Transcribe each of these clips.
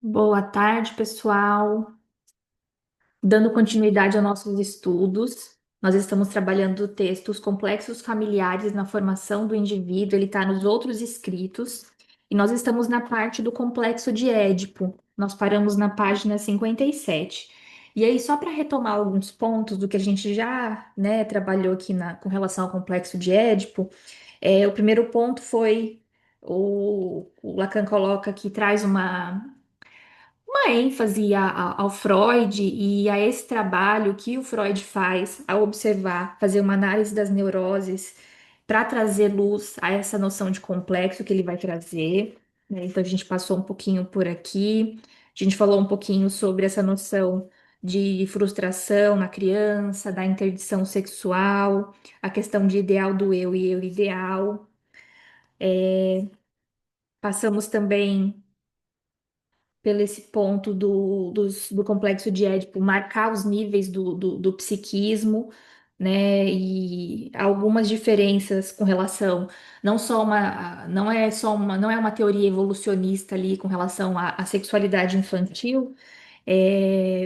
Boa tarde, pessoal. Dando continuidade aos nossos estudos, nós estamos trabalhando textos complexos familiares na formação do indivíduo, ele está nos outros escritos, e nós estamos na parte do complexo de Édipo. Nós paramos na página 57. E aí, só para retomar alguns pontos do que a gente já, né, trabalhou aqui com relação ao complexo de Édipo, o primeiro ponto foi o Lacan coloca que traz uma ênfase ao Freud e a esse trabalho que o Freud faz ao observar, fazer uma análise das neuroses para trazer luz a essa noção de complexo que ele vai trazer, né? Então a gente passou um pouquinho por aqui, a gente falou um pouquinho sobre essa noção de frustração na criança, da interdição sexual, a questão de ideal do eu e eu ideal. Passamos também pelo esse ponto do complexo de Édipo, marcar os níveis do psiquismo, né, e algumas diferenças com relação, não é uma teoria evolucionista ali com relação à sexualidade infantil,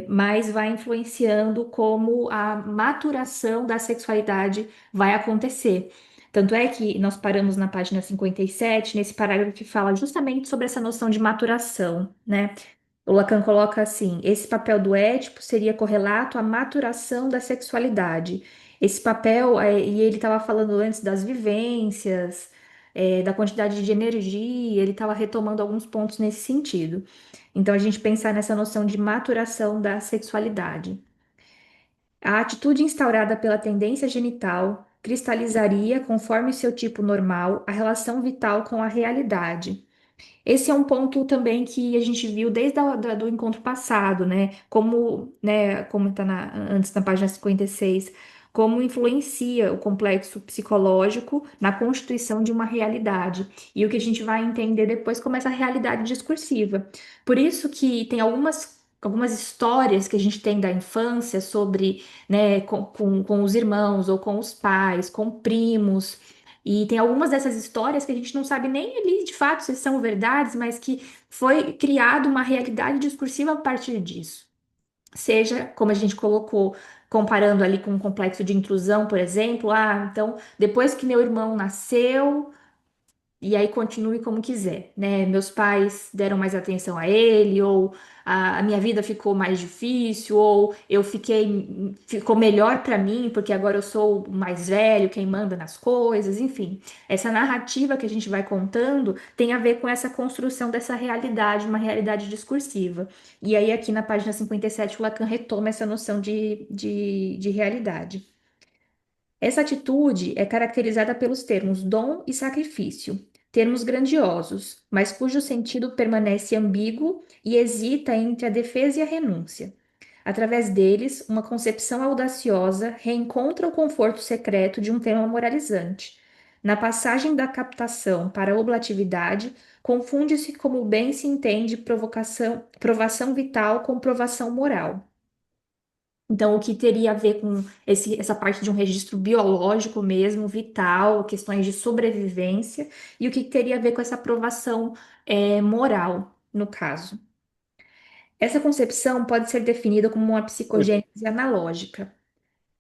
mas vai influenciando como a maturação da sexualidade vai acontecer. Tanto é que nós paramos na página 57 nesse parágrafo que fala justamente sobre essa noção de maturação, né? O Lacan coloca assim: esse papel do Édipo seria correlato à maturação da sexualidade. Esse papel, e ele estava falando antes das vivências, da quantidade de energia, ele estava retomando alguns pontos nesse sentido. Então, a gente pensar nessa noção de maturação da sexualidade. A atitude instaurada pela tendência genital cristalizaria, conforme seu tipo normal, a relação vital com a realidade. Esse é um ponto também que a gente viu desde do encontro passado, né, como está antes na página 56, como influencia o complexo psicológico na constituição de uma realidade. E o que a gente vai entender depois como essa realidade discursiva. Por isso que tem algumas histórias que a gente tem da infância sobre, né, com os irmãos ou com os pais, com primos. E tem algumas dessas histórias que a gente não sabe nem ali de fato se são verdades, mas que foi criada uma realidade discursiva a partir disso. Seja, como a gente colocou, comparando ali com o complexo de intrusão, por exemplo, então, depois que meu irmão nasceu, e aí continue como quiser, né? Meus pais deram mais atenção a ele, ou a minha vida ficou mais difícil, ou ficou melhor para mim, porque agora eu sou o mais velho, quem manda nas coisas, enfim. Essa narrativa que a gente vai contando tem a ver com essa construção dessa realidade, uma realidade discursiva. E aí, aqui na página 57 o Lacan retoma essa noção de realidade. Essa atitude é caracterizada pelos termos dom e sacrifício, termos grandiosos, mas cujo sentido permanece ambíguo e hesita entre a defesa e a renúncia. Através deles, uma concepção audaciosa reencontra o conforto secreto de um tema moralizante. Na passagem da captação para a oblatividade, confunde-se como bem se entende provação vital com provação moral. Então, o que teria a ver com essa parte de um registro biológico mesmo, vital, questões de sobrevivência, e o que teria a ver com essa aprovação, moral, no caso. Essa concepção pode ser definida como uma psicogênese analógica.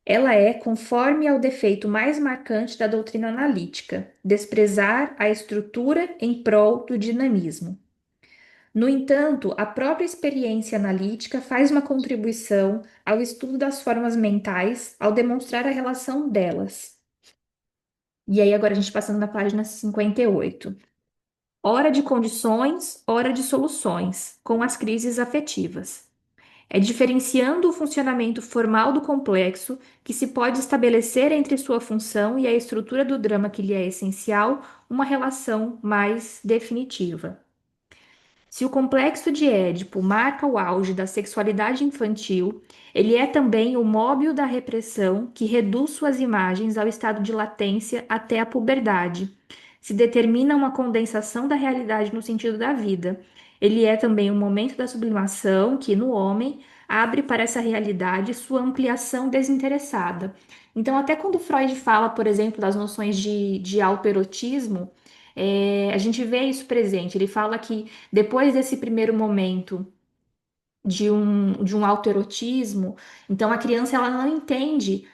Ela é conforme ao defeito mais marcante da doutrina analítica, desprezar a estrutura em prol do dinamismo. No entanto, a própria experiência analítica faz uma contribuição ao estudo das formas mentais ao demonstrar a relação delas. E aí, agora a gente passando na página 58. Hora de condições, hora de soluções, com as crises afetivas. É diferenciando o funcionamento formal do complexo que se pode estabelecer entre sua função e a estrutura do drama que lhe é essencial uma relação mais definitiva. Se o complexo de Édipo marca o auge da sexualidade infantil, ele é também o móbil da repressão que reduz suas imagens ao estado de latência até a puberdade. Se determina uma condensação da realidade no sentido da vida. Ele é também o momento da sublimação que, no homem, abre para essa realidade sua ampliação desinteressada. Então, até quando Freud fala, por exemplo, das noções de autoerotismo, A gente vê isso presente. Ele fala que depois desse primeiro momento de um autoerotismo, então a criança ela não entende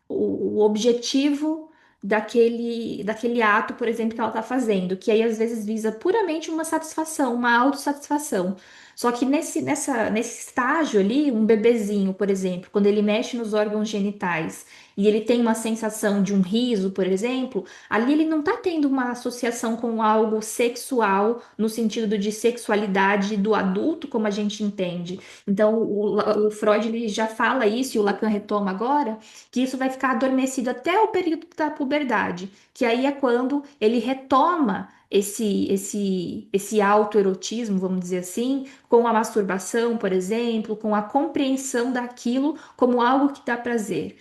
o objetivo daquele ato, por exemplo, que ela está fazendo, que aí às vezes visa puramente uma satisfação, uma autossatisfação. Só que nesse estágio ali, um bebezinho, por exemplo, quando ele mexe nos órgãos genitais e ele tem uma sensação de um riso, por exemplo, ali ele não está tendo uma associação com algo sexual, no sentido de sexualidade do adulto, como a gente entende. Então, o Freud ele já fala isso, e o Lacan retoma agora, que isso vai ficar adormecido até o período da puberdade, que aí é quando ele retoma esse autoerotismo, vamos dizer assim, com a masturbação, por exemplo, com a compreensão daquilo como algo que dá prazer.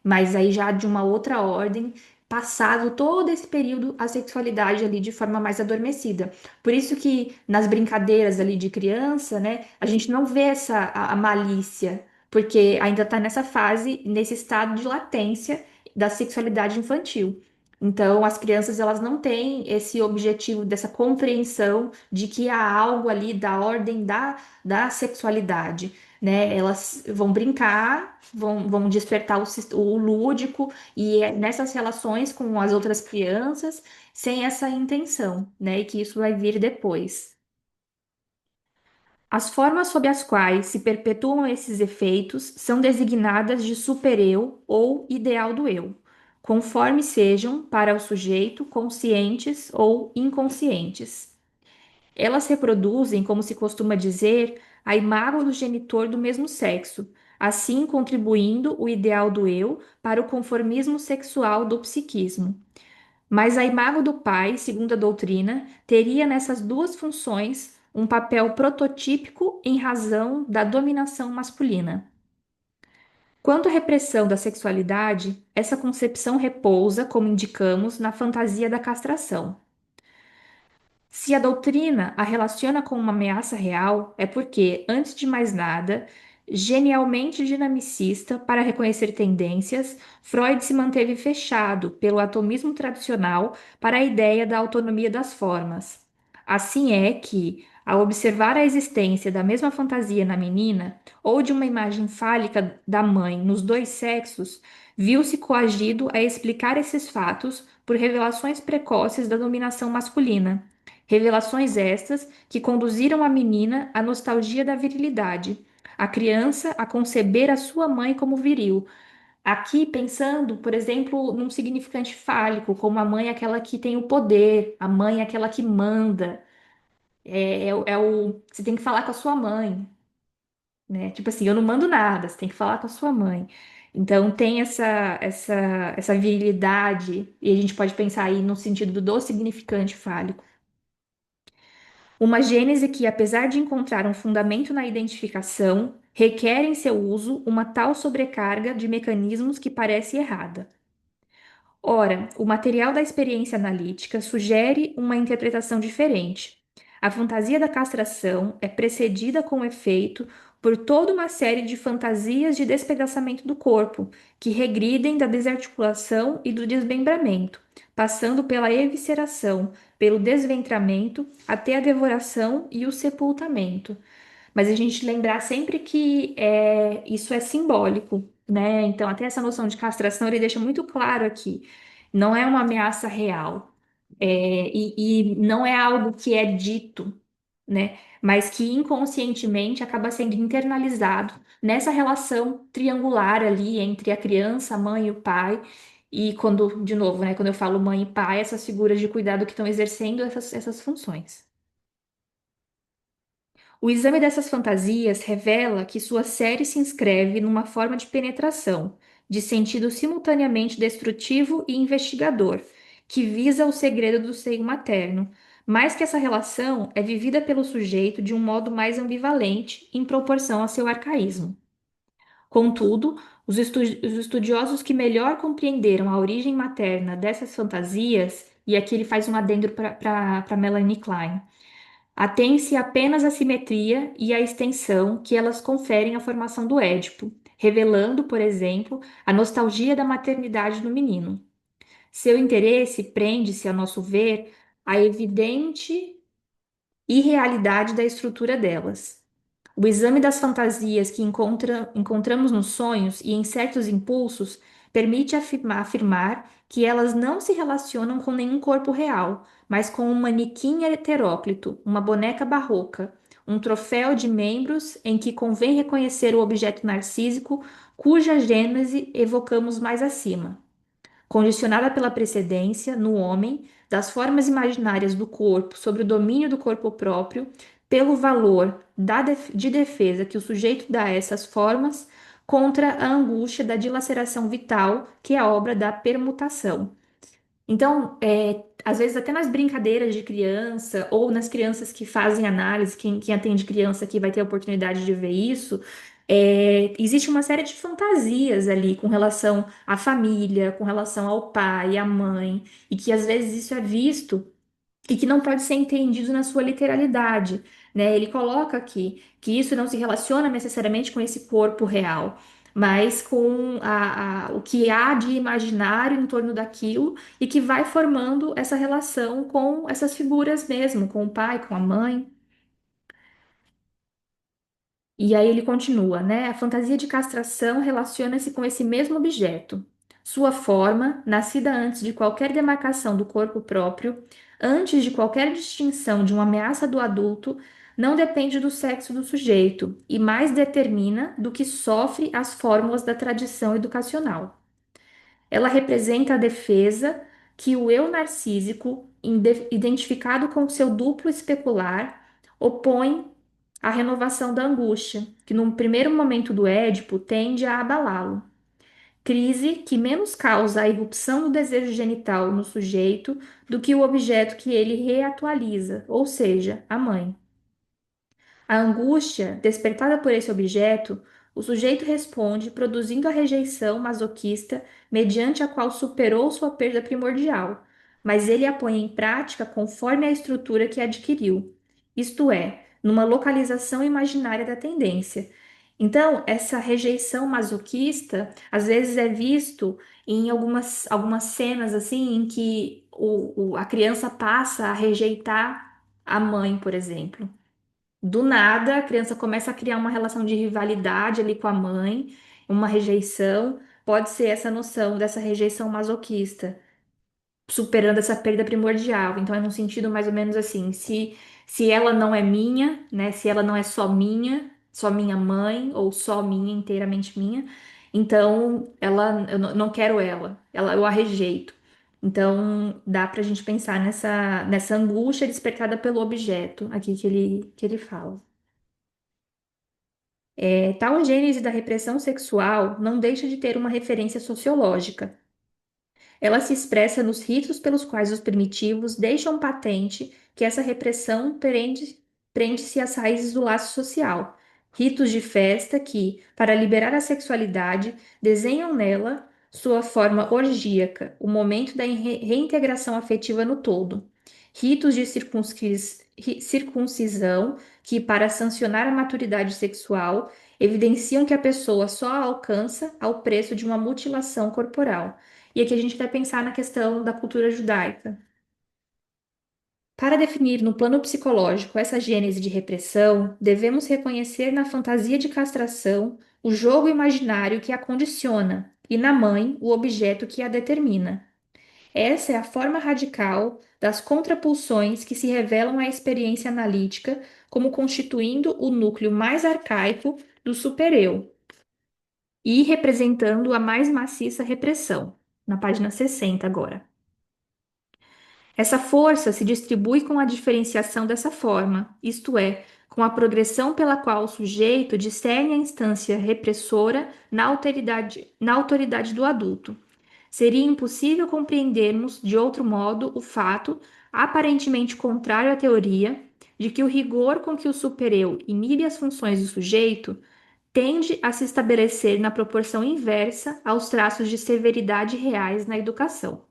Mas aí já de uma outra ordem, passado todo esse período, a sexualidade ali de forma mais adormecida. Por isso que nas brincadeiras ali de criança, né, a gente não vê a malícia, porque ainda está nessa fase, nesse estado de latência da sexualidade infantil. Então, as crianças elas não têm esse objetivo dessa compreensão de que há algo ali da ordem da sexualidade, né? Elas vão brincar, vão despertar o lúdico e é nessas relações com as outras crianças, sem essa intenção, né? E que isso vai vir depois. As formas sob as quais se perpetuam esses efeitos são designadas de supereu ou ideal do eu, conforme sejam, para o sujeito, conscientes ou inconscientes. Elas reproduzem, como se costuma dizer, a imago do genitor do mesmo sexo, assim contribuindo o ideal do eu para o conformismo sexual do psiquismo. Mas a imago do pai, segundo a doutrina, teria nessas duas funções um papel prototípico em razão da dominação masculina. Quanto à repressão da sexualidade, essa concepção repousa, como indicamos, na fantasia da castração. Se a doutrina a relaciona com uma ameaça real, é porque, antes de mais nada, genialmente dinamicista para reconhecer tendências, Freud se manteve fechado pelo atomismo tradicional para a ideia da autonomia das formas. Assim é que, ao observar a existência da mesma fantasia na menina, ou de uma imagem fálica da mãe nos dois sexos, viu-se coagido a explicar esses fatos por revelações precoces da dominação masculina. Revelações estas que conduziram a menina à nostalgia da virilidade, a criança a conceber a sua mãe como viril. Aqui pensando, por exemplo, num significante fálico, como a mãe é aquela que tem o poder, a mãe é aquela que manda. Você tem que falar com a sua mãe, né? Tipo assim, eu não mando nada, você tem que falar com a sua mãe. Então tem essa virilidade, e a gente pode pensar aí no sentido do significante fálico. Uma gênese que, apesar de encontrar um fundamento na identificação, requer em seu uso uma tal sobrecarga de mecanismos que parece errada. Ora, o material da experiência analítica sugere uma interpretação diferente. A fantasia da castração é precedida com efeito por toda uma série de fantasias de despedaçamento do corpo, que regridem da desarticulação e do desmembramento, passando pela evisceração, pelo desventramento, até a devoração e o sepultamento. Mas a gente lembrar sempre que isso é simbólico, né? Então, até essa noção de castração ele deixa muito claro aqui. Não é uma ameaça real, e não é algo que é dito, né? Mas que inconscientemente acaba sendo internalizado nessa relação triangular ali entre a criança, a mãe e o pai. E quando, de novo, né, quando eu falo mãe e pai, essas figuras de cuidado que estão exercendo essas funções. O exame dessas fantasias revela que sua série se inscreve numa forma de penetração, de sentido simultaneamente destrutivo e investigador, que visa o segredo do seio materno, mas que essa relação é vivida pelo sujeito de um modo mais ambivalente em proporção a seu arcaísmo. Contudo, os estudiosos que melhor compreenderam a origem materna dessas fantasias, e aqui ele faz um adendo para Melanie Klein. Atém-se apenas à simetria e à extensão que elas conferem à formação do Édipo, revelando, por exemplo, a nostalgia da maternidade no menino. Seu interesse prende-se, a nosso ver, à evidente irrealidade da estrutura delas. O exame das fantasias que encontramos nos sonhos e em certos impulsos permite afirmar que elas não se relacionam com nenhum corpo real, mas com um manequim heteróclito, uma boneca barroca, um troféu de membros em que convém reconhecer o objeto narcísico cuja gênese evocamos mais acima condicionada pela precedência, no homem, das formas imaginárias do corpo sobre o domínio do corpo próprio, pelo valor de defesa que o sujeito dá a essas formas, contra a angústia da dilaceração vital, que é a obra da permutação. Então, às vezes até nas brincadeiras de criança ou nas crianças que fazem análise, quem atende criança aqui vai ter a oportunidade de ver isso, existe uma série de fantasias ali com relação à família, com relação ao pai, à mãe, e que às vezes isso é visto e que não pode ser entendido na sua literalidade, né? Ele coloca aqui que isso não se relaciona necessariamente com esse corpo real, mas com o que há de imaginário em torno daquilo e que vai formando essa relação com essas figuras mesmo, com o pai, com a mãe. E aí ele continua, né? A fantasia de castração relaciona-se com esse mesmo objeto. Sua forma, nascida antes de qualquer demarcação do corpo próprio, antes de qualquer distinção de uma ameaça do adulto, não depende do sexo do sujeito e mais determina do que sofre as fórmulas da tradição educacional. Ela representa a defesa que o eu narcísico, identificado com seu duplo especular, opõe à renovação da angústia, que num primeiro momento do Édipo tende a abalá-lo. Crise que menos causa a irrupção do desejo genital no sujeito do que o objeto que ele reatualiza, ou seja, a mãe. A angústia, despertada por esse objeto, o sujeito responde produzindo a rejeição masoquista mediante a qual superou sua perda primordial, mas ele a põe em prática conforme a estrutura que adquiriu, isto é, numa localização imaginária da tendência. Então, essa rejeição masoquista às vezes é visto em algumas cenas assim em que a criança passa a rejeitar a mãe, por exemplo. Do nada, a criança começa a criar uma relação de rivalidade ali com a mãe, uma rejeição. Pode ser essa noção dessa rejeição masoquista, superando essa perda primordial. Então, é num sentido mais ou menos assim: se ela não é minha, né? Se ela não é só minha mãe, ou só minha, inteiramente minha, então eu não quero ela, eu a rejeito. Então, dá para a gente pensar nessa angústia despertada pelo objeto aqui que ele fala. Tal gênese da repressão sexual não deixa de ter uma referência sociológica. Ela se expressa nos ritos pelos quais os primitivos deixam patente que essa repressão prende-se às raízes do laço social. Ritos de festa que, para liberar a sexualidade, desenham nela sua forma orgíaca, o momento da reintegração afetiva no todo. Ritos de circuncisão que, para sancionar a maturidade sexual, evidenciam que a pessoa só a alcança ao preço de uma mutilação corporal. E aqui a gente vai pensar na questão da cultura judaica. Para definir no plano psicológico essa gênese de repressão, devemos reconhecer na fantasia de castração o jogo imaginário que a condiciona e na mãe o objeto que a determina. Essa é a forma radical das contrapulsões que se revelam à experiência analítica como constituindo o núcleo mais arcaico do supereu e representando a mais maciça repressão. Na página 60 agora. Essa força se distribui com a diferenciação dessa forma, isto é, com a progressão pela qual o sujeito discerne a instância repressora na autoridade do adulto. Seria impossível compreendermos de outro modo o fato, aparentemente contrário à teoria, de que o rigor com que o supereu inibe as funções do sujeito tende a se estabelecer na proporção inversa aos traços de severidade reais na educação.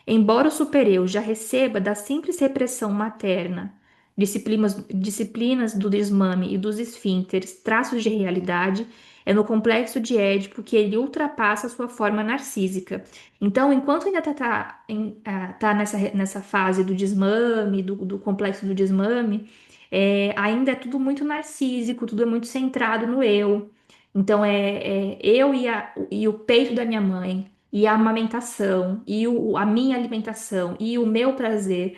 Embora o supereu já receba da simples repressão materna, disciplinas do desmame e dos esfínteres, traços de realidade, é no complexo de Édipo que ele ultrapassa a sua forma narcísica. Então, enquanto ainda tá nessa fase do desmame, do complexo do desmame, ainda é tudo muito narcísico, tudo é muito centrado no eu. Então, eu e o peito da minha mãe, e a amamentação, e a minha alimentação, e o meu prazer.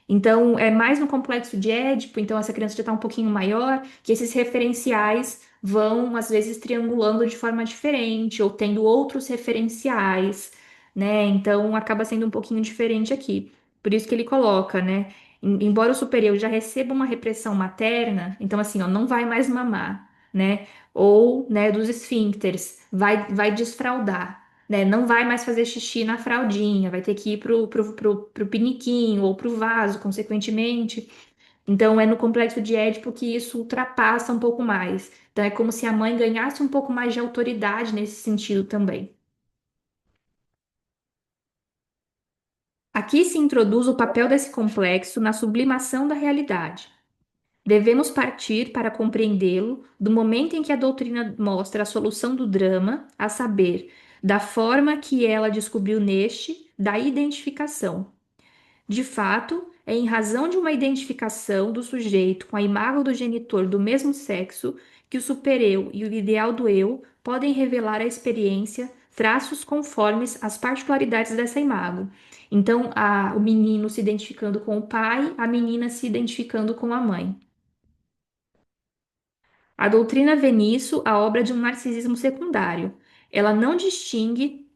Então, é mais no complexo de Édipo, então essa criança já está um pouquinho maior, que esses referenciais vão, às vezes, triangulando de forma diferente, ou tendo outros referenciais, né? Então, acaba sendo um pouquinho diferente aqui. Por isso que ele coloca, né? Embora o superior já receba uma repressão materna, então, assim, ó, não vai mais mamar, né? Ou, né, dos esfíncteres, vai desfraldar, né? Não vai mais fazer xixi na fraldinha, vai ter que ir pro piniquinho ou pro vaso, consequentemente. Então, é no complexo de Édipo que isso ultrapassa um pouco mais. Então, é como se a mãe ganhasse um pouco mais de autoridade nesse sentido também. Aqui se introduz o papel desse complexo na sublimação da realidade. Devemos partir para compreendê-lo do momento em que a doutrina mostra a solução do drama, a saber, da forma que ela descobriu neste, da identificação. De fato, é em razão de uma identificação do sujeito com a imagem do genitor do mesmo sexo que o supereu e o ideal do eu podem revelar à experiência traços conformes às particularidades dessa imagem. Então, o menino se identificando com o pai, a menina se identificando com a mãe. A doutrina vê nisso a obra de um narcisismo secundário. Ela não distingue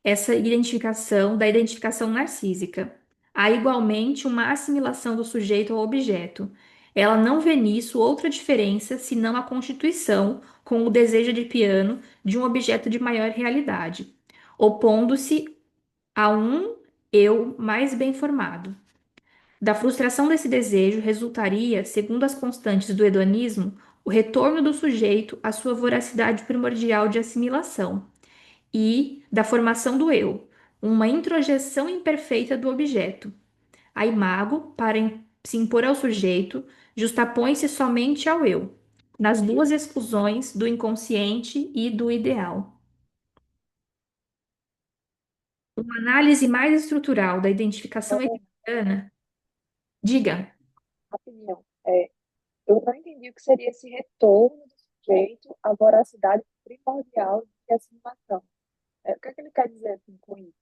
essa identificação da identificação narcísica. Há igualmente uma assimilação do sujeito ao objeto. Ela não vê nisso outra diferença senão a constituição, com o desejo de piano, de um objeto de maior realidade, opondo-se a um eu mais bem formado. Da frustração desse desejo resultaria, segundo as constantes do hedonismo, o retorno do sujeito à sua voracidade primordial de assimilação e da formação do eu, uma introjeção imperfeita do objeto. A imago, para se impor ao sujeito, justapõe-se somente ao eu, nas duas exclusões do inconsciente e do ideal. Uma análise mais estrutural da identificação Então, edipiana, diga. rapidinho, eu não entendi o que seria esse retorno do sujeito à voracidade primordial de assimilação. O que é que ele quer dizer assim, com isso?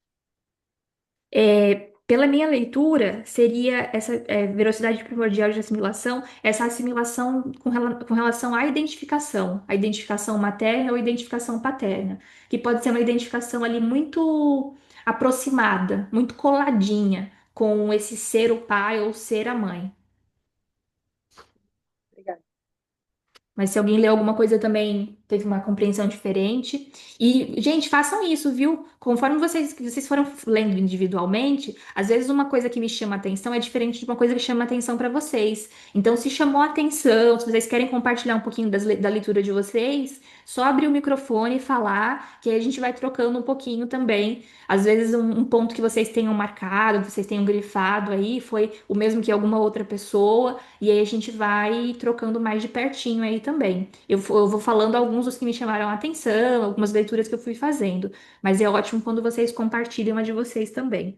Pela minha leitura, seria essa velocidade primordial de assimilação, essa assimilação com relação à identificação, a identificação materna ou identificação paterna, que pode ser uma identificação ali muito aproximada, muito coladinha com esse ser o pai ou ser a mãe. Obrigada. Mas se alguém leu alguma coisa também, teve uma compreensão diferente. E, gente, façam isso, viu? Conforme vocês foram lendo individualmente, às vezes uma coisa que me chama atenção é diferente de uma coisa que chama atenção para vocês. Então, se chamou a atenção, se vocês querem compartilhar um pouquinho da leitura de vocês, só abrir o microfone e falar, que aí a gente vai trocando um pouquinho também. Às vezes, um ponto que vocês tenham marcado, que vocês tenham grifado aí, foi o mesmo que alguma outra pessoa. E aí a gente vai trocando mais de pertinho aí também. Eu vou falando alguns dos que me chamaram a atenção, algumas leituras que eu fui fazendo. Mas é ótimo quando vocês compartilham a de vocês também.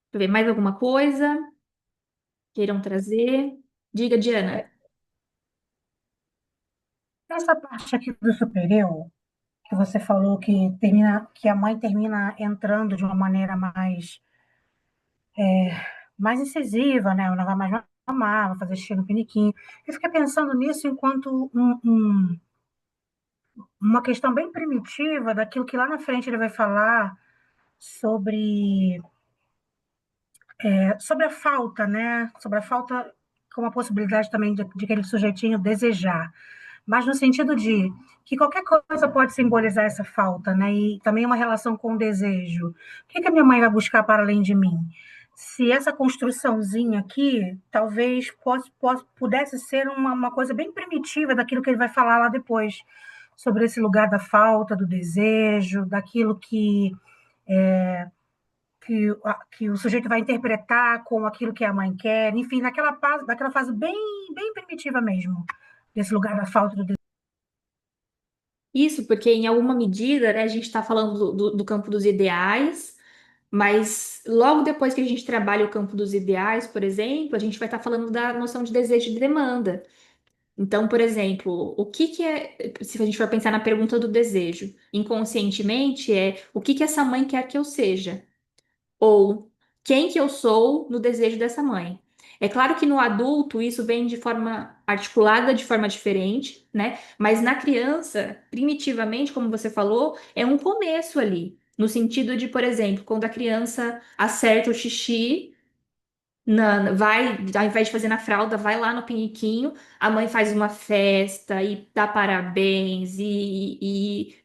Deixa eu ver mais alguma coisa queiram trazer? Diga, É, Diana. Essa parte aqui do superior, que você falou que termina, que a mãe termina entrando de uma maneira mais incisiva, né? Ela não vai mais mamar, vai fazer xixi no piniquinho. Eu fiquei pensando nisso enquanto uma questão bem primitiva daquilo que lá na frente ele vai falar sobre, sobre a falta, né? Sobre a falta como a possibilidade também de aquele sujeitinho desejar. Mas no sentido de que qualquer coisa pode simbolizar essa falta, né? E também uma relação com o desejo. O que que a minha mãe vai buscar para além de mim? Se essa construçãozinha aqui talvez pudesse ser uma coisa bem primitiva daquilo que ele vai falar lá depois, sobre esse lugar da falta, do desejo, daquilo que que o sujeito vai interpretar com aquilo que a mãe quer, enfim, naquela fase bem, bem primitiva mesmo, desse lugar da falta do Isso, porque em alguma medida, né, a gente está falando do campo dos ideais, mas logo depois que a gente trabalha o campo dos ideais, por exemplo, a gente vai estar falando da noção de desejo e de demanda. Então, por exemplo, o que que é, se a gente for pensar na pergunta do desejo, inconscientemente é o que que essa mãe quer que eu seja? Ou quem que eu sou no desejo dessa mãe? É claro que no adulto isso vem de forma articulada, de forma diferente, né? Mas na criança, primitivamente, como você falou, é um começo ali. No sentido de, por exemplo, quando a criança acerta o xixi, vai, ao invés de fazer na fralda, vai lá no piniquinho, a mãe faz uma festa e dá parabéns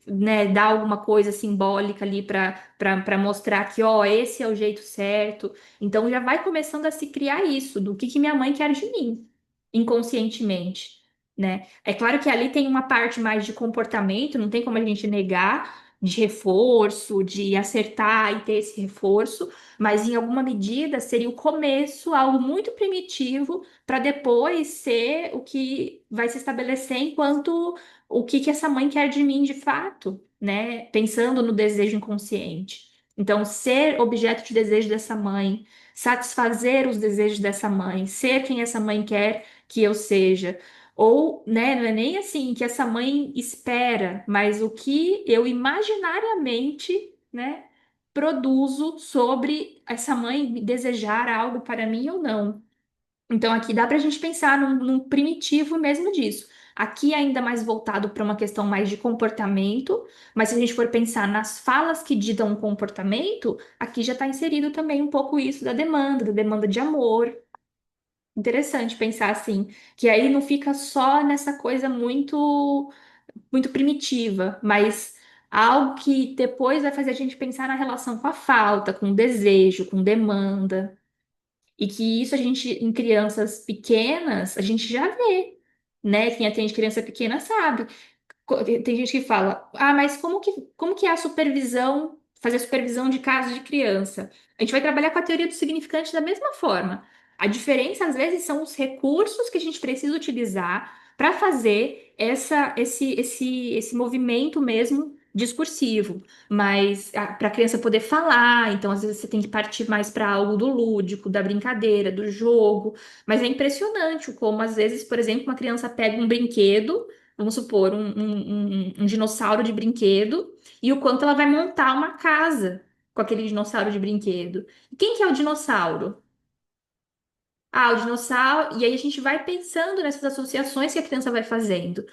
né, dá alguma coisa simbólica ali para mostrar que, ó, esse é o jeito certo. Então já vai começando a se criar isso, do que minha mãe quer de mim, inconscientemente, né? É claro que ali tem uma parte mais de comportamento, não tem como a gente negar, de reforço, de acertar e ter esse reforço, mas em alguma medida seria o começo, algo muito primitivo, para depois ser o que vai se estabelecer enquanto o que essa mãe quer de mim de fato, né? Pensando no desejo inconsciente. Então, ser objeto de desejo dessa mãe, satisfazer os desejos dessa mãe, ser quem essa mãe quer que eu seja. Ou, né, não é nem assim que essa mãe espera, mas o que eu imaginariamente, né, produzo sobre essa mãe desejar algo para mim ou não. Então, aqui dá para a gente pensar num primitivo mesmo disso. Aqui, ainda mais voltado para uma questão mais de comportamento, mas se a gente for pensar nas falas que ditam o comportamento, aqui já está inserido também um pouco isso da demanda de amor. Interessante pensar assim, que aí não fica só nessa coisa muito primitiva, mas algo que depois vai fazer a gente pensar na relação com a falta, com o desejo, com demanda. E que isso a gente, em crianças pequenas, a gente já vê, né? Quem atende criança pequena sabe. Tem gente que fala, ah, mas como que é a supervisão, fazer a supervisão de casos de criança? A gente vai trabalhar com a teoria do significante da mesma forma. A diferença, às vezes, são os recursos que a gente precisa utilizar para fazer esse movimento mesmo discursivo. Mas para a criança poder falar, então, às vezes, você tem que partir mais para algo do lúdico, da brincadeira, do jogo. Mas é impressionante o como, às vezes, por exemplo, uma criança pega um brinquedo. Vamos supor, um dinossauro de brinquedo, e o quanto ela vai montar uma casa com aquele dinossauro de brinquedo. E quem que é o dinossauro? Ah, o dinossauro. E aí a gente vai pensando nessas associações que a criança vai fazendo.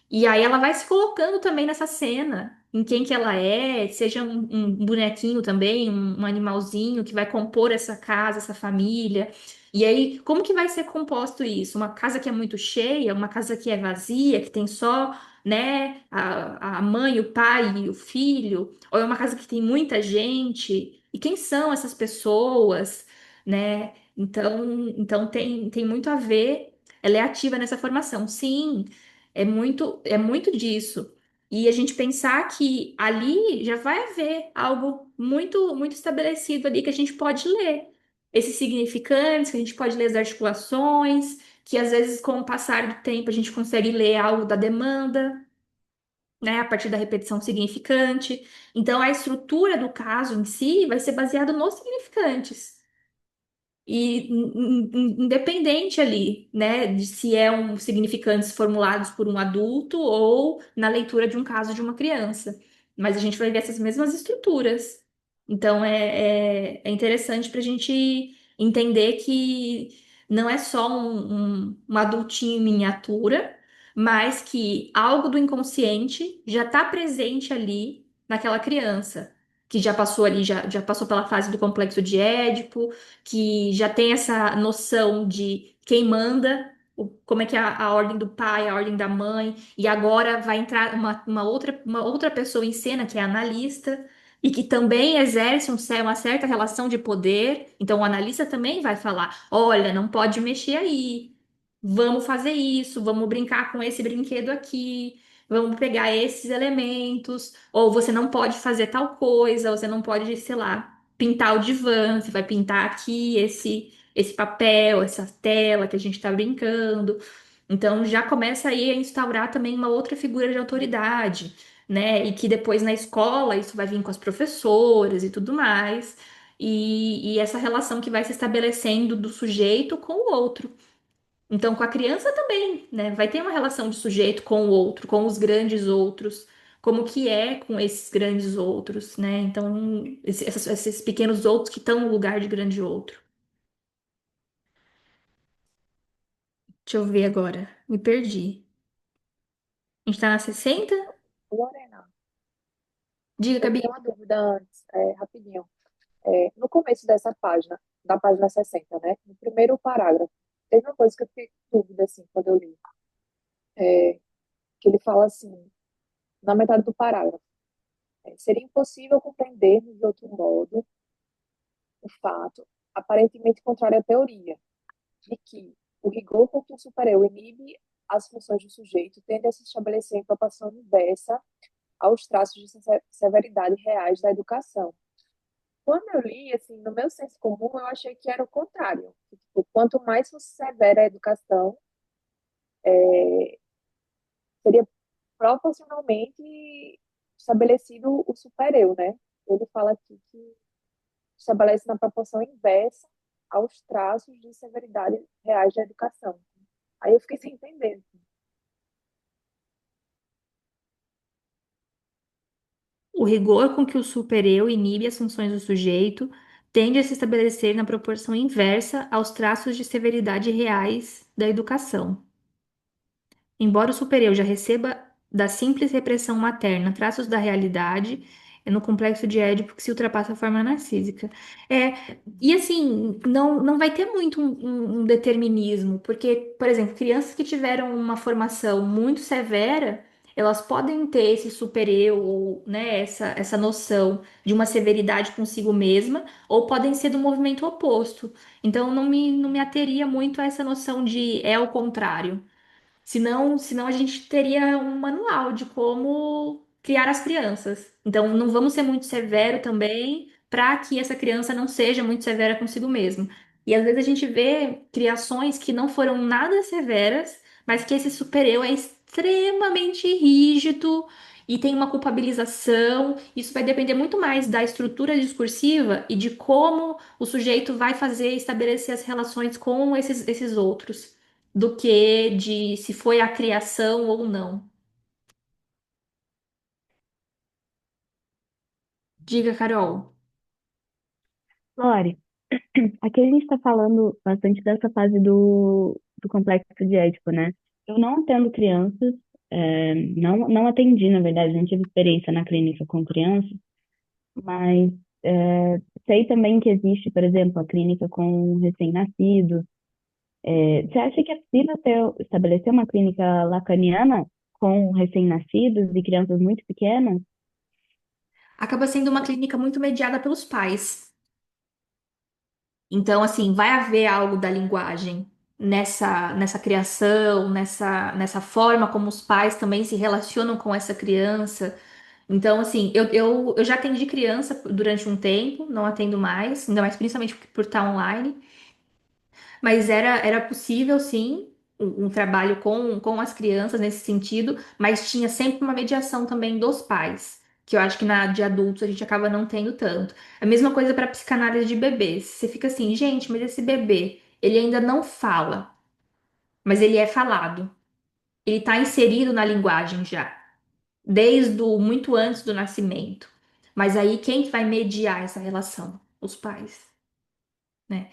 E aí ela vai se colocando também nessa cena, em quem que ela é, seja um bonequinho também, um animalzinho que vai compor essa casa, essa família. E aí, como que vai ser composto isso? Uma casa que é muito cheia, uma casa que é vazia, que tem só, né, a mãe, o pai e o filho, ou é uma casa que tem muita gente? E quem são essas pessoas, né? Então tem muito a ver, ela é ativa nessa formação. Sim, é muito disso. E a gente pensar que ali já vai haver algo muito estabelecido ali que a gente pode ler. Esses significantes, que a gente pode ler as articulações, que às vezes, com o passar do tempo, a gente consegue ler algo da demanda, né, a partir da repetição significante. Então, a estrutura do caso em si vai ser baseada nos significantes. E independente ali, né, de se é um significantes formulados por um adulto ou na leitura de um caso de uma criança. Mas a gente vai ver essas mesmas estruturas. Então é interessante para a gente entender que não é só um adultinho em miniatura, mas que algo do inconsciente já está presente ali naquela criança, que já passou ali, já passou pela fase do complexo de Édipo, que já tem essa noção de quem manda, como é que é a ordem do pai, a ordem da mãe, e agora vai entrar uma outra pessoa em cena, que é a analista, e que também exerce uma certa relação de poder. Então, o analista também vai falar: olha, não pode mexer aí, vamos fazer isso, vamos brincar com esse brinquedo aqui. Vamos pegar esses elementos, ou você não pode fazer tal coisa, você não pode, sei lá, pintar o divã, você vai pintar aqui esse papel, essa tela que a gente está brincando. Então já começa aí a instaurar também uma outra figura de autoridade, né? E que depois na escola isso vai vir com as professoras e tudo mais. E essa relação que vai se estabelecendo do sujeito com o outro. Então, com a criança também, né? Vai ter uma relação de sujeito com o outro, com os grandes outros, como que é com esses grandes outros, né? Então, esses pequenos outros que estão no lugar de grande outro. Deixa eu ver agora. Me perdi. A gente tá na 60. Lorena, Diga, eu Gabi. tenho uma dúvida antes, rapidinho. No começo dessa página, da página 60, né? No primeiro parágrafo, teve uma coisa que eu fiquei com dúvida, assim, quando eu li, que ele fala assim, na metade do parágrafo, seria impossível compreendermos de outro modo o fato, aparentemente contrário à teoria, de que o rigor com que o superior inibe as funções do sujeito tende a se estabelecer em proporção inversa aos traços de severidade reais da educação. Quando eu li, assim, no meu senso comum, eu achei que era o contrário. Que, tipo, quanto mais fosse severa a educação, seria proporcionalmente estabelecido o superior, né? Ele fala aqui que estabelece na proporção inversa aos traços de severidade reais da educação. Aí eu fiquei sem entender, assim. O rigor com que o supereu inibe as funções do sujeito tende a se estabelecer na proporção inversa aos traços de severidade reais da educação. Embora o superior já receba da simples repressão materna traços da realidade, é no complexo de Édipo que se ultrapassa a forma narcísica. É, e assim, não vai ter muito um determinismo, porque, por exemplo, crianças que tiveram uma formação muito severa, elas podem ter esse supereu, ou, né, essa noção de uma severidade consigo mesma, ou podem ser do movimento oposto. Então, não me ateria muito a essa noção de é o contrário. Senão a gente teria um manual de como criar as crianças. Então, não vamos ser muito severo também para que essa criança não seja muito severa consigo mesma. E às vezes a gente vê criações que não foram nada severas, mas que esse supereu é extremamente rígido e tem uma culpabilização. Isso vai depender muito mais da estrutura discursiva e de como o sujeito vai fazer estabelecer as relações com esses outros do que de se foi a criação ou não. Diga, Carol. Lore, aqui a gente está falando bastante dessa fase do complexo de Édipo, né? Eu não atendo crianças, não atendi, na verdade, não tive experiência na clínica com crianças, mas sei também que existe, por exemplo, a clínica com recém-nascidos. Você acha que é possível estabelecer uma clínica lacaniana com recém-nascidos e crianças muito pequenas? Acaba sendo uma clínica muito mediada pelos pais. Então, assim, vai haver algo da linguagem nessa criação, nessa forma como os pais também se relacionam com essa criança. Então, assim, eu já atendi criança durante um tempo, não atendo mais, ainda mais principalmente por estar online. Mas era possível, sim, um trabalho com as crianças nesse sentido, mas tinha sempre uma mediação também dos pais, que eu acho que na de adultos a gente acaba não tendo tanto. A mesma coisa para psicanálise de bebês. Você fica assim, gente, mas esse bebê, ele ainda não fala, mas ele é falado. Ele está inserido na linguagem já, desde o muito antes do nascimento. Mas aí quem que vai mediar essa relação? Os pais, né?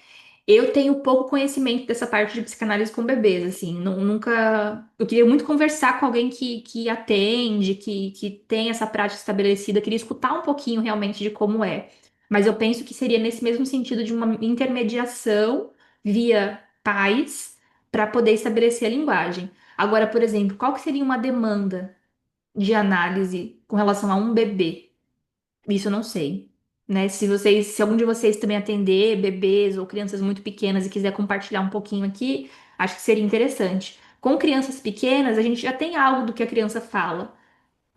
Eu tenho pouco conhecimento dessa parte de psicanálise com bebês, assim, nunca. Eu queria muito conversar com alguém que atende, que tem essa prática estabelecida, queria escutar um pouquinho realmente de como é. Mas eu penso que seria nesse mesmo sentido de uma intermediação via pais para poder estabelecer a linguagem. Agora, por exemplo, qual que seria uma demanda de análise com relação a um bebê? Isso eu não sei, né? Se algum de vocês também atender bebês ou crianças muito pequenas e quiser compartilhar um pouquinho aqui, acho que seria interessante. Com crianças pequenas, a gente já tem algo do que a criança fala.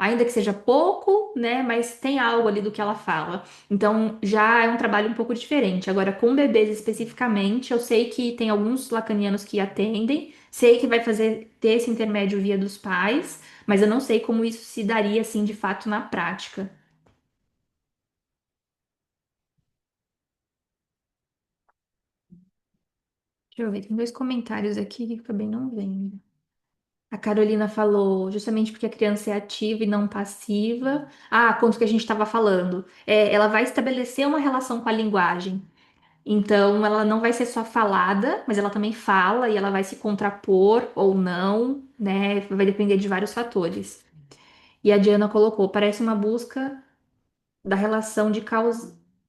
ainda que seja pouco, né? Mas tem algo ali do que ela fala. Então já é um trabalho um pouco diferente. Agora, com bebês especificamente, eu sei que tem alguns lacanianos que atendem, sei que vai fazer ter esse intermédio via dos pais, mas eu não sei como isso se daria assim de fato na prática. Deixa eu ver, tem dois comentários aqui que eu acabei não vendo. A Carolina falou justamente porque a criança é ativa e não passiva. Ah, quanto que a gente estava falando. É, ela vai estabelecer uma relação com a linguagem. Então, ela não vai ser só falada, mas ela também fala e ela vai se contrapor ou não, né? Vai depender de vários fatores. E a Diana colocou, parece uma busca da relação de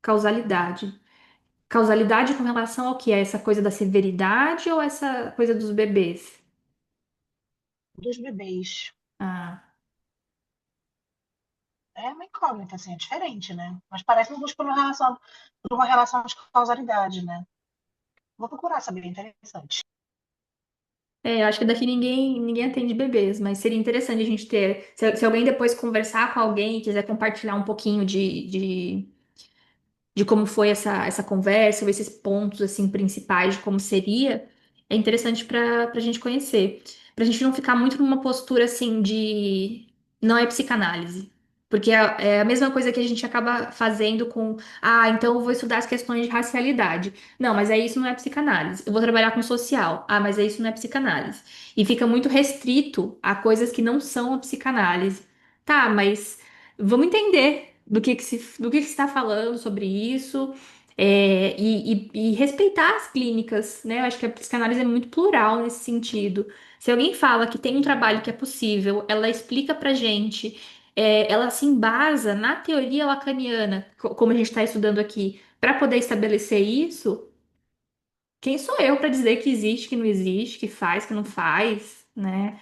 causalidade. Causalidade com relação ao que é essa coisa da severidade ou essa coisa dos bebês? Dos bebês. Ah. É uma incógnita, assim, é diferente, né? Mas parece que busca por uma relação de causalidade, né? Vou procurar saber, é interessante. É, eu acho que daqui ninguém atende bebês, mas seria interessante a gente ter. Se alguém depois conversar com alguém e quiser compartilhar um pouquinho de como foi essa conversa, ou esses pontos assim principais de como seria, é interessante para a gente conhecer. Para a gente não ficar muito numa postura assim de não é psicanálise. Porque é a mesma coisa que a gente acaba fazendo com, ah, então eu vou estudar as questões de racialidade. Não, mas aí isso não é psicanálise. Eu vou trabalhar com social. Ah, mas aí isso não é psicanálise. E fica muito restrito a coisas que não são a psicanálise. Tá, mas vamos entender do que se está falando sobre isso, e respeitar as clínicas, né? Eu acho que a psicanálise é muito plural nesse sentido. Se alguém fala que tem um trabalho que é possível, ela explica pra gente, ela se embasa na teoria lacaniana, como a gente está estudando aqui, para poder estabelecer isso. Quem sou eu para dizer que existe, que não existe, que faz, que não faz, né?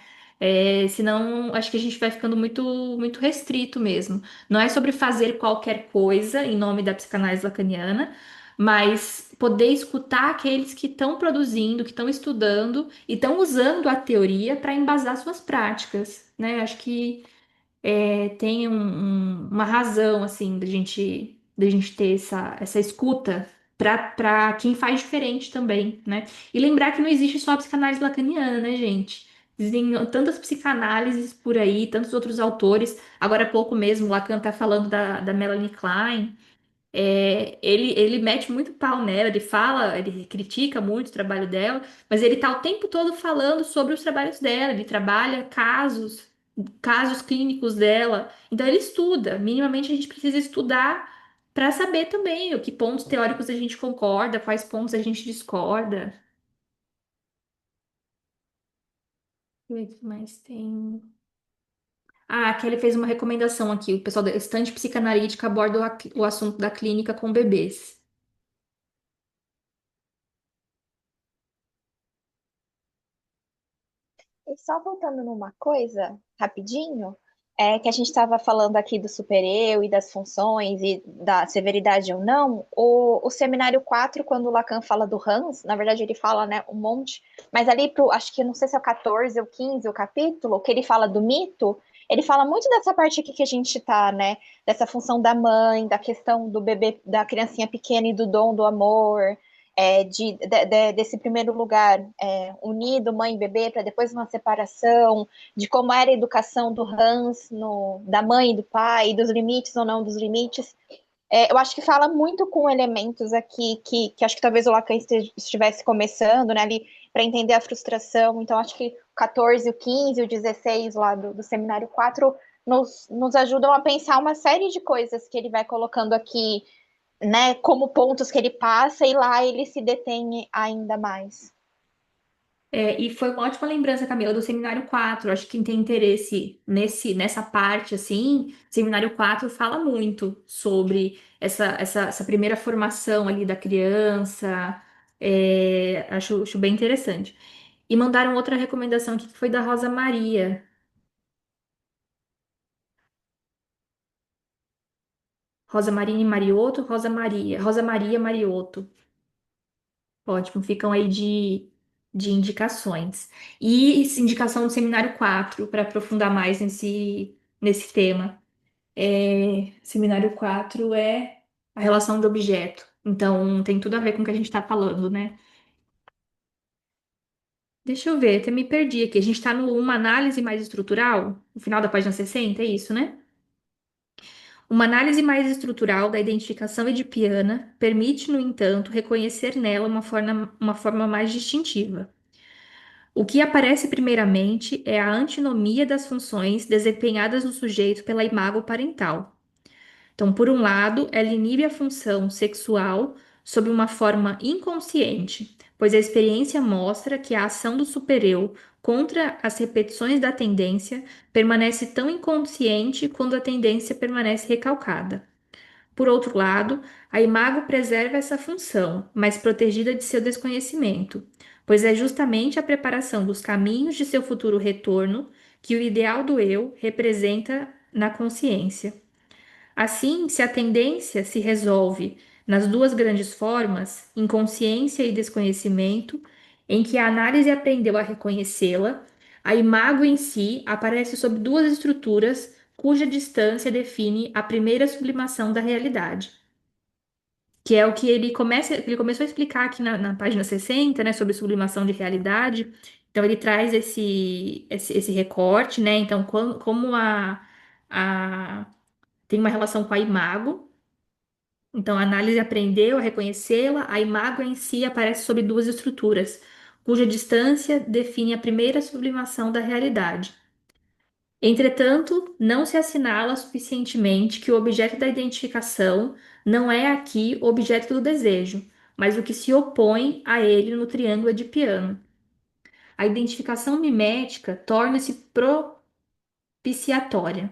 Senão, acho que a gente vai ficando muito restrito mesmo. Não é sobre fazer qualquer coisa em nome da psicanálise lacaniana, mas poder escutar aqueles que estão produzindo, que estão estudando e estão usando a teoria para embasar suas práticas, né? Acho que tem uma razão, assim, da gente ter essa escuta para quem faz diferente também, né? E lembrar que não existe só a psicanálise lacaniana, né, gente? Existem tantas psicanálises por aí, tantos outros autores. Agora há pouco mesmo, Lacan tá falando da Melanie Klein. Ele mete muito pau nela, ele fala, ele critica muito o trabalho dela, mas ele tá o tempo todo falando sobre os trabalhos dela, ele trabalha casos clínicos dela. Então ele estuda, minimamente a gente precisa estudar para saber também o que pontos teóricos a gente concorda, quais pontos a gente discorda. Deixa eu ver o que mais tem. Ah, a Kelly fez uma recomendação aqui, o pessoal da estante psicanalítica aborda o assunto da clínica com bebês. E só voltando numa coisa, rapidinho, é que a gente estava falando aqui do supereu e das funções e da severidade ou não, o seminário 4 quando o Lacan fala do Hans, na verdade ele fala, né, um monte, mas ali pro, acho que não sei se é o 14 ou 15 o capítulo, que ele fala do mito, ele fala muito dessa parte aqui que a gente tá, né, dessa função da mãe, da questão do bebê, da criancinha pequena e do dom do amor, desse primeiro lugar unido, mãe e bebê, para depois uma separação, de como era a educação do Hans, da mãe e do pai, dos limites ou não dos limites. Eu acho que fala muito com elementos aqui que acho que talvez o Lacan estivesse começando, né, ali para entender a frustração. Então, acho que o 14, o 15, o 16 lá do Seminário 4 nos ajudam a pensar uma série de coisas que ele vai colocando aqui, né, como pontos que ele passa e lá ele se detém ainda mais. E foi uma ótima lembrança, Camila, do Seminário 4. Acho que quem tem interesse nessa parte, assim, Seminário 4 fala muito sobre essa primeira formação ali da criança. Acho bem interessante. E mandaram outra recomendação aqui que foi da Rosa Maria. Rosa Maria Mariotto, Rosa Maria. Rosa Maria Mariotto. Ótimo, ficam aí de indicações. E indicação do Seminário 4 para aprofundar mais nesse tema. Seminário 4 é a relação de objeto. Então, tem tudo a ver com o que a gente está falando, né? Deixa eu ver, até me perdi aqui. A gente está no uma análise mais estrutural, no final da página 60, é isso, né? Uma análise mais estrutural da identificação edipiana permite, no entanto, reconhecer nela uma forma mais distintiva. O que aparece primeiramente é a antinomia das funções desempenhadas no sujeito pela imago parental. Então, por um lado, ela inibe a função sexual sob uma forma inconsciente, pois a experiência mostra que a ação do supereu contra as repetições da tendência permanece tão inconsciente quando a tendência permanece recalcada. Por outro lado, a imago preserva essa função, mas protegida de seu desconhecimento, pois é justamente a preparação dos caminhos de seu futuro retorno que o ideal do eu representa na consciência. Assim, se a tendência se resolve nas duas grandes formas, inconsciência e desconhecimento, em que a análise aprendeu a reconhecê-la, a imago em si aparece sob duas estruturas cuja distância define a primeira sublimação da realidade, que é o que ele começou a explicar aqui na página 60, né, sobre sublimação de realidade. Então, ele traz esse recorte, né? Então, como a tem uma relação com a imago. Então, a análise aprendeu a reconhecê-la, a imago em si aparece sob duas estruturas, cuja distância define a primeira sublimação da realidade. Entretanto, não se assinala suficientemente que o objeto da identificação não é aqui o objeto do desejo, mas o que se opõe a ele no triângulo edipiano. A identificação mimética torna-se propiciatória.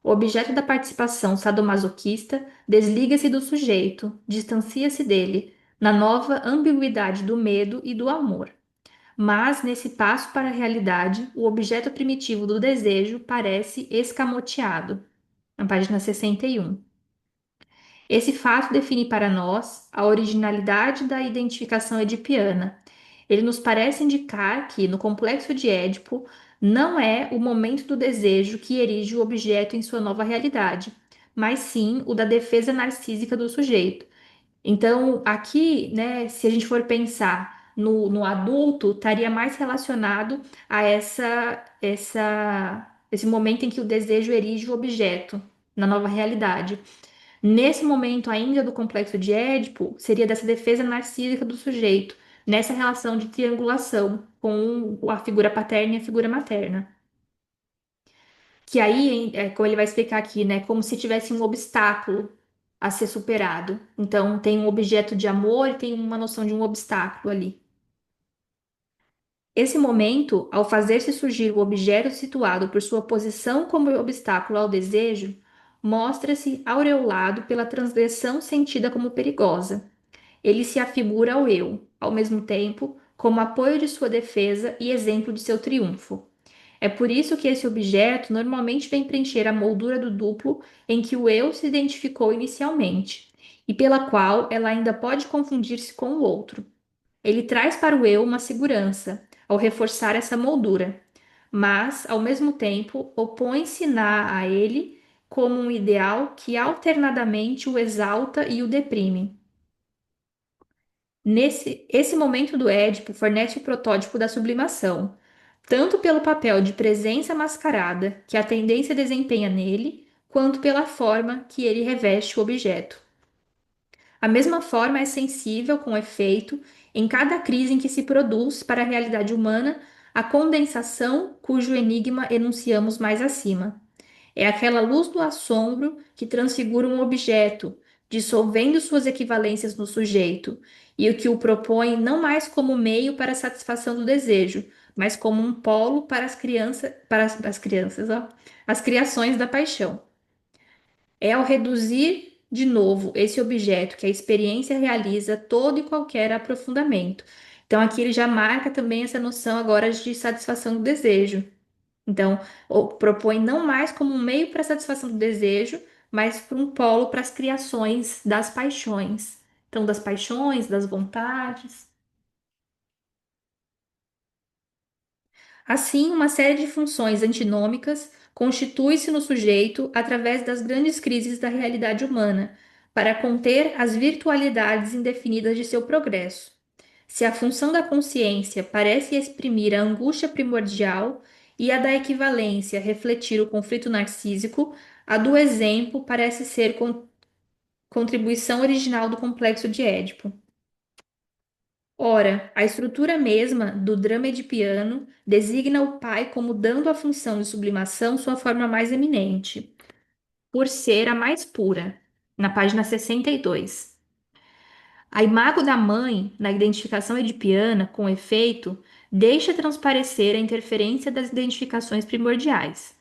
O objeto da participação sadomasoquista desliga-se do sujeito, distancia-se dele, na nova ambiguidade do medo e do amor. Mas, nesse passo para a realidade, o objeto primitivo do desejo parece escamoteado. Na página 61. Esse fato define para nós a originalidade da identificação edipiana. Ele nos parece indicar que, no complexo de Édipo, não é o momento do desejo que erige o objeto em sua nova realidade, mas sim o da defesa narcísica do sujeito. Então, aqui, né, se a gente for pensar no adulto, estaria mais relacionado a esse momento em que o desejo erige o objeto na nova realidade. Nesse momento ainda do complexo de Édipo, seria dessa defesa narcísica do sujeito, nessa relação de triangulação com a figura paterna e a figura materna. Que aí, como ele vai explicar aqui, né, como se tivesse um obstáculo a ser superado. Então, tem um objeto de amor e tem uma noção de um obstáculo ali. Esse momento, ao fazer-se surgir o objeto situado por sua posição como obstáculo ao desejo, mostra-se aureolado pela transgressão sentida como perigosa. Ele se afigura ao eu, ao mesmo tempo, como apoio de sua defesa e exemplo de seu triunfo. É por isso que esse objeto normalmente vem preencher a moldura do duplo em que o eu se identificou inicialmente, e pela qual ela ainda pode confundir-se com o outro. Ele traz para o eu uma segurança, ao reforçar essa moldura, mas, ao mesmo tempo, opõe-se a ele como um ideal que alternadamente o exalta e o deprime. Esse momento do Édipo fornece o protótipo da sublimação, tanto pelo papel de presença mascarada que a tendência desempenha nele, quanto pela forma que ele reveste o objeto. A mesma forma é sensível, com efeito, em cada crise em que se produz para a realidade humana a condensação cujo enigma enunciamos mais acima. É aquela luz do assombro que transfigura um objeto, dissolvendo suas equivalências no sujeito, e o que o propõe não mais como meio para a satisfação do desejo, mas como um polo para as crianças, ó, as criações da paixão. É ao reduzir de novo esse objeto que a experiência realiza todo e qualquer aprofundamento. Então, aqui ele já marca também essa noção agora de satisfação do desejo. Então, propõe não mais como um meio para a satisfação do desejo, mas para um polo para as criações das paixões. Então, das paixões, das vontades. Assim, uma série de funções antinômicas constitui-se no sujeito através das grandes crises da realidade humana, para conter as virtualidades indefinidas de seu progresso. Se a função da consciência parece exprimir a angústia primordial e a da equivalência refletir o conflito narcísico, a do exemplo parece ser contribuição original do complexo de Édipo. Ora, a estrutura mesma do drama edipiano designa o pai como dando à função de sublimação sua forma mais eminente, por ser a mais pura, na página 62. A imago da mãe, na identificação edipiana, com efeito, deixa transparecer a interferência das identificações primordiais.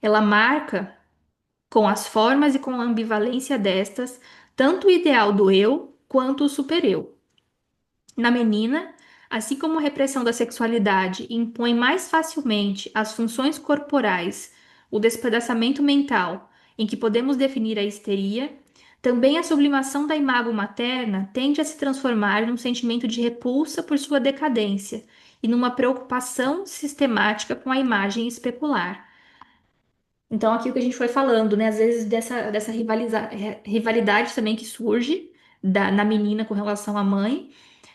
Ela marca, com as formas e com a ambivalência destas, tanto o ideal do eu quanto o supereu. Na menina, assim como a repressão da sexualidade impõe mais facilmente às funções corporais o despedaçamento mental, em que podemos definir a histeria, também a sublimação da imago materna tende a se transformar num sentimento de repulsa por sua decadência e numa preocupação sistemática com a imagem especular. Então, aqui o que a gente foi falando, né? Às vezes dessa rivalidade também que surge na menina com relação à mãe.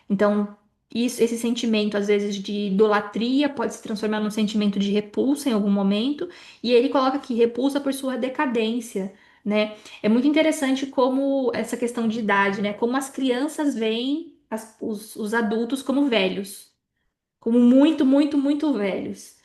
Então, esse sentimento, às vezes, de idolatria pode se transformar num sentimento de repulsa em algum momento, e ele coloca aqui repulsa por sua decadência, né? É muito interessante como essa questão de idade, né? Como as crianças veem os adultos como velhos, como muito, muito, muito velhos,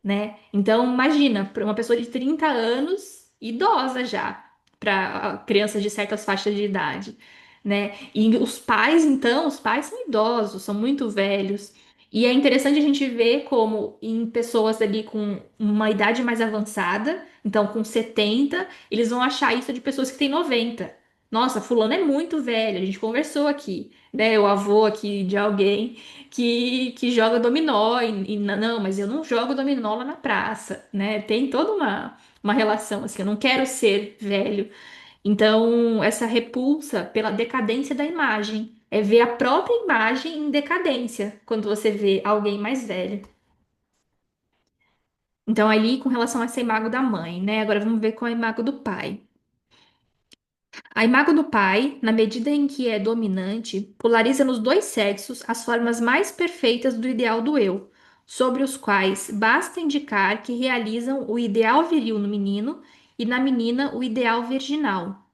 né? Então, imagina, para uma pessoa de 30 anos, idosa já, para crianças de certas faixas de idade, né? E os pais, então, os pais são idosos, são muito velhos. E é interessante a gente ver como em pessoas ali com uma idade mais avançada, então com 70 eles vão achar isso de pessoas que têm 90. Nossa, fulano é muito velho, a gente conversou aqui, né? O avô aqui de alguém que joga dominó e não, mas eu não jogo dominó lá na praça, né? Tem toda uma relação assim, eu não quero ser velho. Então, essa repulsa pela decadência da imagem é ver a própria imagem em decadência quando você vê alguém mais velho. Então, ali com relação a essa imago da mãe, né? Agora vamos ver com a imago do pai. A imago do pai, na medida em que é dominante, polariza nos dois sexos as formas mais perfeitas do ideal do eu, sobre os quais basta indicar que realizam o ideal viril no menino e na menina o ideal virginal.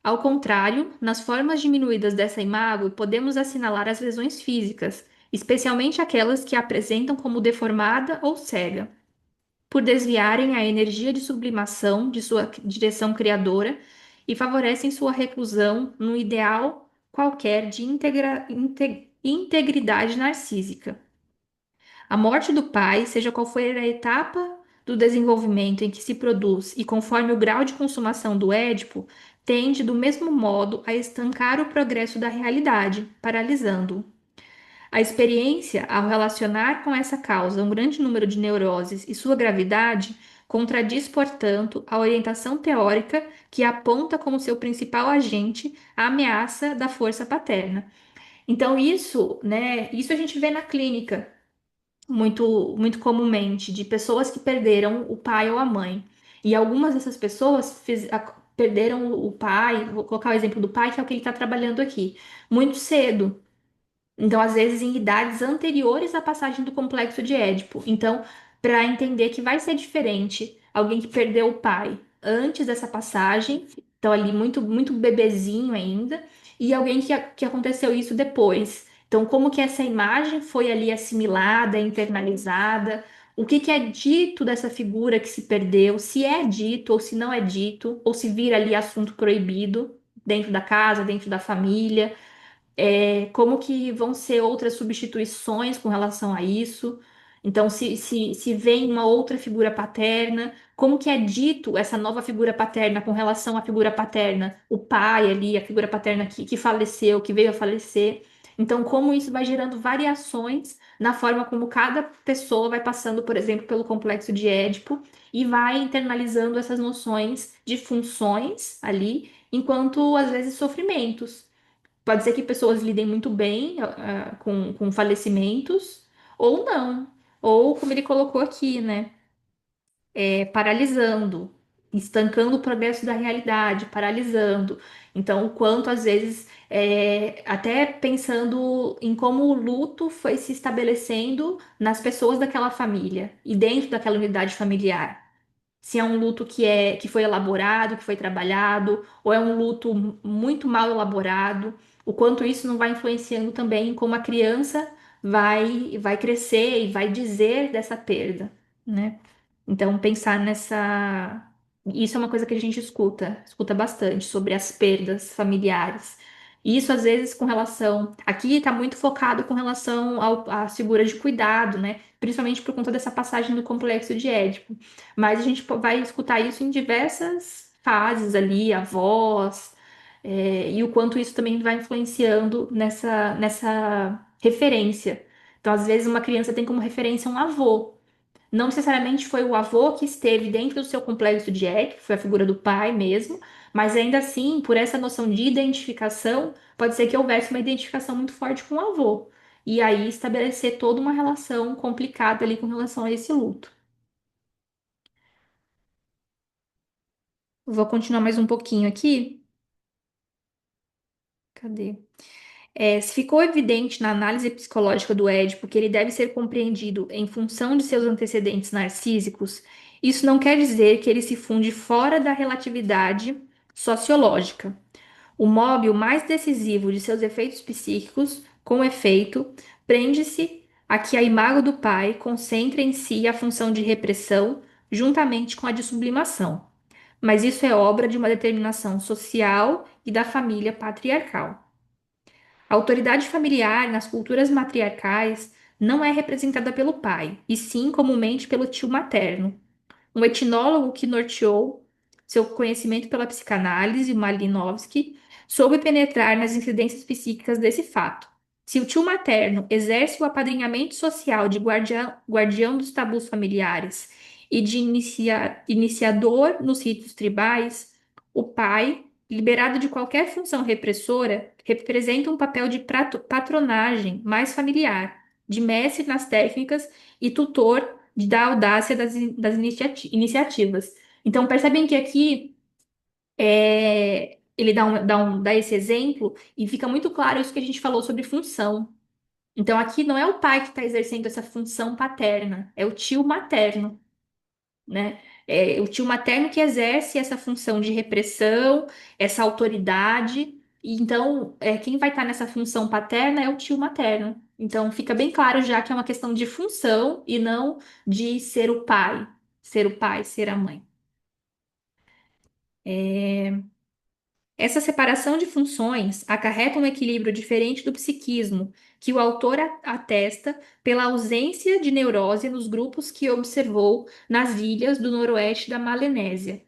Ao contrário, nas formas diminuídas dessa imago, podemos assinalar as lesões físicas, especialmente aquelas que a apresentam como deformada ou cega, por desviarem a energia de sublimação de sua direção criadora e favorecem sua reclusão num ideal qualquer de integridade narcísica. A morte do pai, seja qual for a etapa do desenvolvimento em que se produz e conforme o grau de consumação do Édipo, tende do mesmo modo a estancar o progresso da realidade, paralisando-o. A experiência, ao relacionar com essa causa um grande número de neuroses e sua gravidade, contradiz, portanto, a orientação teórica que aponta como seu principal agente a ameaça da força paterna. Então, isso, né, isso a gente vê na clínica muito, muito comumente, de pessoas que perderam o pai ou a mãe. E algumas dessas pessoas perderam o pai, vou colocar o exemplo do pai, que é o que ele está trabalhando aqui, muito cedo. Então, às vezes, em idades anteriores à passagem do complexo de Édipo. Então, para entender que vai ser diferente alguém que perdeu o pai antes dessa passagem, então ali muito, muito bebezinho ainda, e alguém que aconteceu isso depois. Então, como que essa imagem foi ali assimilada, internalizada, o que que é dito dessa figura que se perdeu, se é dito ou se não é dito, ou se vira ali assunto proibido dentro da casa, dentro da família, como que vão ser outras substituições com relação a isso. Então, se vem uma outra figura paterna, como que é dito essa nova figura paterna com relação à figura paterna, o pai ali, a figura paterna que faleceu, que veio a falecer. Então, como isso vai gerando variações na forma como cada pessoa vai passando, por exemplo, pelo complexo de Édipo e vai internalizando essas noções de funções ali, enquanto às vezes sofrimentos. Pode ser que pessoas lidem muito bem com falecimentos, ou não. Ou como ele colocou aqui, né? paralisando, estancando o progresso da realidade, paralisando. Então, o quanto às vezes, até pensando em como o luto foi se estabelecendo nas pessoas daquela família e dentro daquela unidade familiar. Se é um luto que foi elaborado, que foi trabalhado, ou é um luto muito mal elaborado, o quanto isso não vai influenciando também em como a criança vai crescer e vai dizer dessa perda, né? Então, pensar nessa. Isso é uma coisa que a gente escuta bastante sobre as perdas familiares. E isso, às vezes, com relação. Aqui está muito focado com relação à figura de cuidado, né? Principalmente por conta dessa passagem do complexo de Édipo. Mas a gente vai escutar isso em diversas fases ali, avós, e o quanto isso também vai influenciando nessa referência. Então, às vezes, uma criança tem como referência um avô. Não necessariamente foi o avô que esteve dentro do seu complexo de Édipo, foi a figura do pai mesmo, mas ainda assim, por essa noção de identificação, pode ser que houvesse uma identificação muito forte com o avô. E aí estabelecer toda uma relação complicada ali com relação a esse luto. Vou continuar mais um pouquinho aqui. Cadê? Se ficou evidente na análise psicológica do Édipo que ele deve ser compreendido em função de seus antecedentes narcísicos, isso não quer dizer que ele se funde fora da relatividade sociológica. O móvel mais decisivo de seus efeitos psíquicos, com efeito, prende-se a que a imago do pai concentra em si a função de repressão juntamente com a de sublimação. Mas isso é obra de uma determinação social e da família patriarcal. A autoridade familiar nas culturas matriarcais não é representada pelo pai, e sim comumente pelo tio materno, um etnólogo que norteou seu conhecimento pela psicanálise, Malinowski, soube penetrar nas incidências psíquicas desse fato. Se o tio materno exerce o apadrinhamento social de guardião dos tabus familiares e de iniciador nos ritos tribais, o pai, liberado de qualquer função repressora, representa um papel de patronagem mais familiar, de mestre nas técnicas e tutor da audácia das iniciativas. Então, percebem que aqui ele dá esse exemplo e fica muito claro isso que a gente falou sobre função. Então, aqui não é o pai que está exercendo essa função paterna, é o tio materno, né? É o tio materno que exerce essa função de repressão, essa autoridade. E então, quem vai estar nessa função paterna é o tio materno. Então, fica bem claro já que é uma questão de função e não de ser o pai, ser a mãe. Essa separação de funções acarreta um equilíbrio diferente do psiquismo, que o autor atesta pela ausência de neurose nos grupos que observou nas ilhas do noroeste da Melanésia.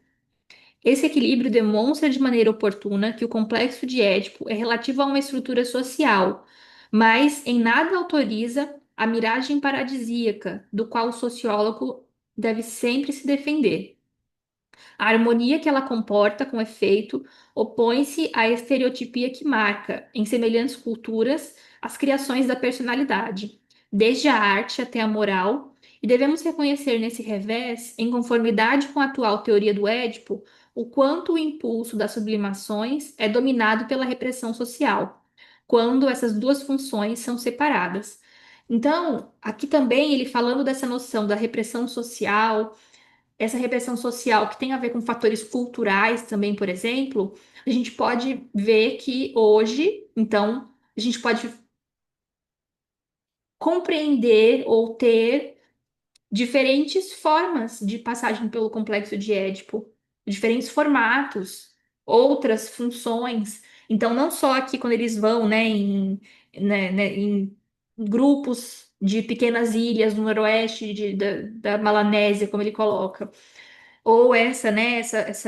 Esse equilíbrio demonstra de maneira oportuna que o complexo de Édipo é relativo a uma estrutura social, mas em nada autoriza a miragem paradisíaca, do qual o sociólogo deve sempre se defender. A harmonia que ela comporta, com efeito, opõe-se à estereotipia que marca, em semelhantes culturas, as criações da personalidade, desde a arte até a moral, e devemos reconhecer nesse revés, em conformidade com a atual teoria do Édipo, o quanto o impulso das sublimações é dominado pela repressão social, quando essas duas funções são separadas. Então, aqui também ele falando dessa noção da repressão social, essa repressão social que tem a ver com fatores culturais também, por exemplo, a gente pode ver que hoje, então, a gente pode compreender ou ter diferentes formas de passagem pelo complexo de Édipo, diferentes formatos, outras funções. Então, não só aqui quando eles vão, em grupos de pequenas ilhas no noroeste da Melanésia, como ele coloca, ou essas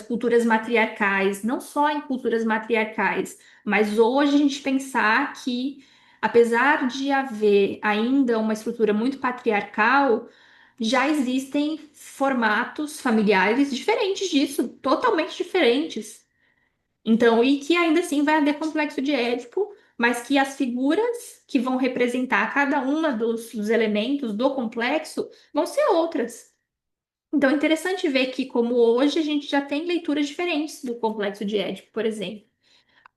culturas matriarcais, não só em culturas matriarcais, mas hoje a gente pensar que, apesar de haver ainda uma estrutura muito patriarcal, já existem formatos familiares diferentes disso, totalmente diferentes. Então, e que ainda assim vai haver complexo de Édipo, mas que as figuras que vão representar cada uma dos elementos do complexo vão ser outras. Então é interessante ver que, como hoje, a gente já tem leituras diferentes do complexo de Édipo, por exemplo.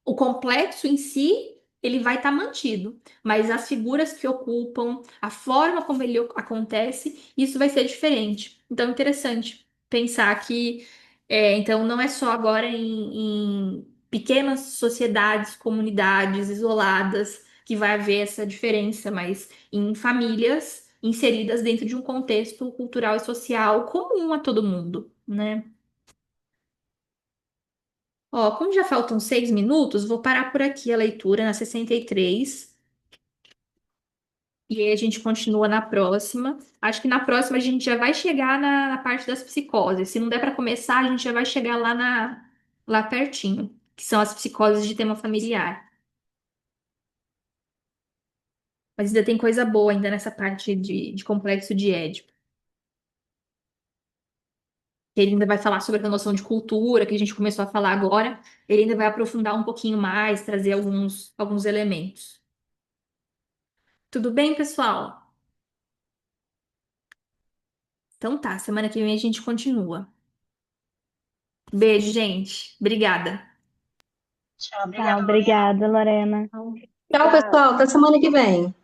O complexo em si, ele vai estar mantido, mas as figuras que ocupam, a forma como ele acontece, isso vai ser diferente. Então, é interessante pensar que, então, não é só agora em pequenas sociedades, comunidades isoladas que vai haver essa diferença, mas em famílias inseridas dentro de um contexto cultural e social comum a todo mundo, né? Ó, como já faltam 6 minutos, vou parar por aqui a leitura na 63. E aí a gente continua na próxima. Acho que na próxima a gente já vai chegar na parte das psicoses. Se não der para começar, a gente já vai chegar lá pertinho, que são as psicoses de tema familiar. Mas ainda tem coisa boa ainda nessa parte de complexo de Édipo. Ele ainda vai falar sobre a noção de cultura que a gente começou a falar agora. Ele ainda vai aprofundar um pouquinho mais, trazer alguns elementos. Tudo bem, pessoal? Então tá, semana que vem a gente continua. Beijo, gente. Obrigada. Tchau, Tá, obrigada, Lorena. obrigada, Lorena. Então, Tchau, obrigada. pessoal. Até semana que vem.